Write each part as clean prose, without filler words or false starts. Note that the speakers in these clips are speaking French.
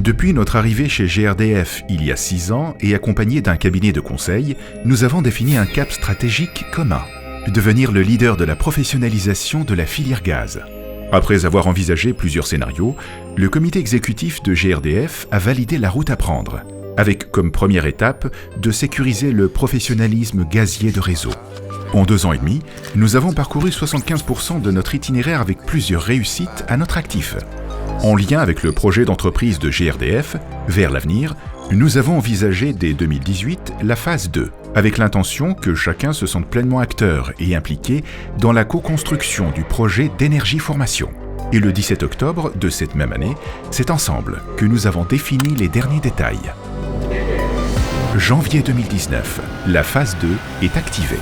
Depuis notre arrivée chez GRDF il y a 6 ans et accompagné d'un cabinet de conseil, nous avons défini un cap stratégique commun: devenir le leader de la professionnalisation de la filière gaz. Après avoir envisagé plusieurs scénarios, le comité exécutif de GRDF a validé la route à prendre, avec comme première étape de sécuriser le professionnalisme gazier de réseau. En 2 ans et demi, nous avons parcouru 75% de notre itinéraire avec plusieurs réussites à notre actif. En lien avec le projet d'entreprise de GRDF, Vers l'avenir, nous avons envisagé dès 2018 la phase 2, avec l'intention que chacun se sente pleinement acteur et impliqué dans la co-construction du projet d'énergie formation. Et le 17 octobre de cette même année, c'est ensemble que nous avons défini les derniers détails. Janvier 2019, la phase 2 est activée.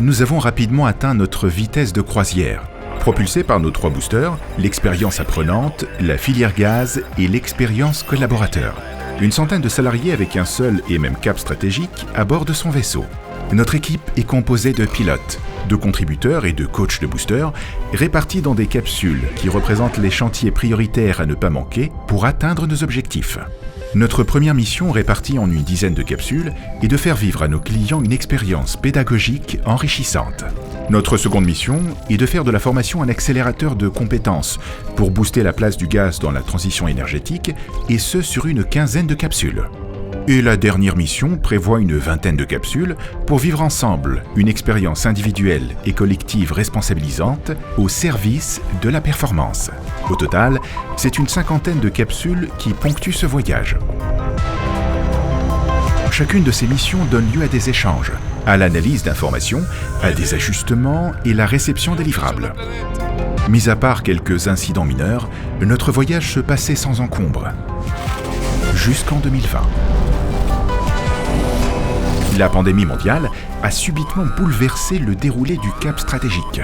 Nous avons rapidement atteint notre vitesse de croisière, propulsés par nos 3 boosters, l'expérience apprenante, la filière gaz et l'expérience collaborateur. Une centaine de salariés avec un seul et même cap stratégique à bord de son vaisseau. Notre équipe est composée de pilotes, de contributeurs et de coachs de boosters, répartis dans des capsules qui représentent les chantiers prioritaires à ne pas manquer pour atteindre nos objectifs. Notre première mission, répartie en une dizaine de capsules, est de faire vivre à nos clients une expérience pédagogique enrichissante. Notre seconde mission est de faire de la formation un accélérateur de compétences pour booster la place du gaz dans la transition énergétique, et ce sur une quinzaine de capsules. Et la dernière mission prévoit une vingtaine de capsules pour vivre ensemble une expérience individuelle et collective responsabilisante au service de la performance. Au total, c'est une cinquantaine de capsules qui ponctuent ce voyage. Chacune de ces missions donne lieu à des échanges, à l'analyse d'informations, à des ajustements et la réception des livrables. Mis à part quelques incidents mineurs, notre voyage se passait sans encombre. Jusqu'en 2020. La pandémie mondiale a subitement bouleversé le déroulé du cap stratégique.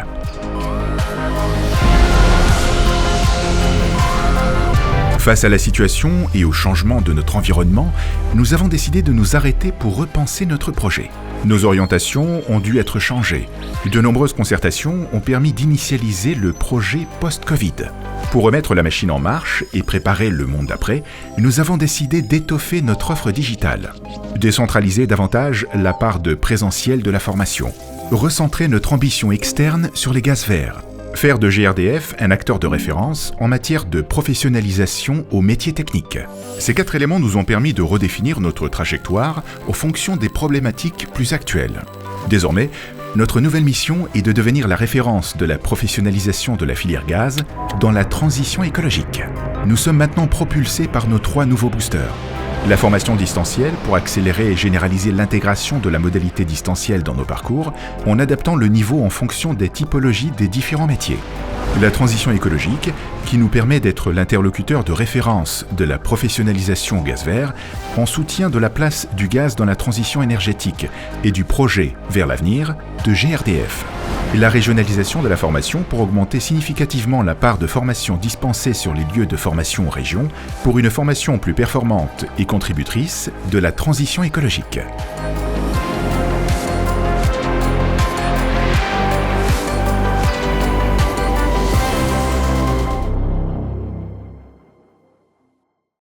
Face à la situation et au changement de notre environnement, nous avons décidé de nous arrêter pour repenser notre projet. Nos orientations ont dû être changées. De nombreuses concertations ont permis d'initialiser le projet post-Covid. Pour remettre la machine en marche et préparer le monde d'après, nous avons décidé d'étoffer notre offre digitale, décentraliser davantage la part de présentiel de la formation, recentrer notre ambition externe sur les gaz verts, faire de GRDF un acteur de référence en matière de professionnalisation aux métiers techniques. Ces 4 éléments nous ont permis de redéfinir notre trajectoire en fonction des problématiques plus actuelles. Désormais, notre nouvelle mission est de devenir la référence de la professionnalisation de la filière gaz dans la transition écologique. Nous sommes maintenant propulsés par nos 3 nouveaux boosters. La formation distancielle pour accélérer et généraliser l'intégration de la modalité distancielle dans nos parcours en adaptant le niveau en fonction des typologies des différents métiers. La transition écologique qui nous permet d'être l'interlocuteur de référence de la professionnalisation au gaz vert en soutien de la place du gaz dans la transition énergétique et du projet Vers l'avenir de GRDF. La régionalisation de la formation pour augmenter significativement la part de formation dispensée sur les lieux de formation en région pour une formation plus performante et contributrice de la transition écologique.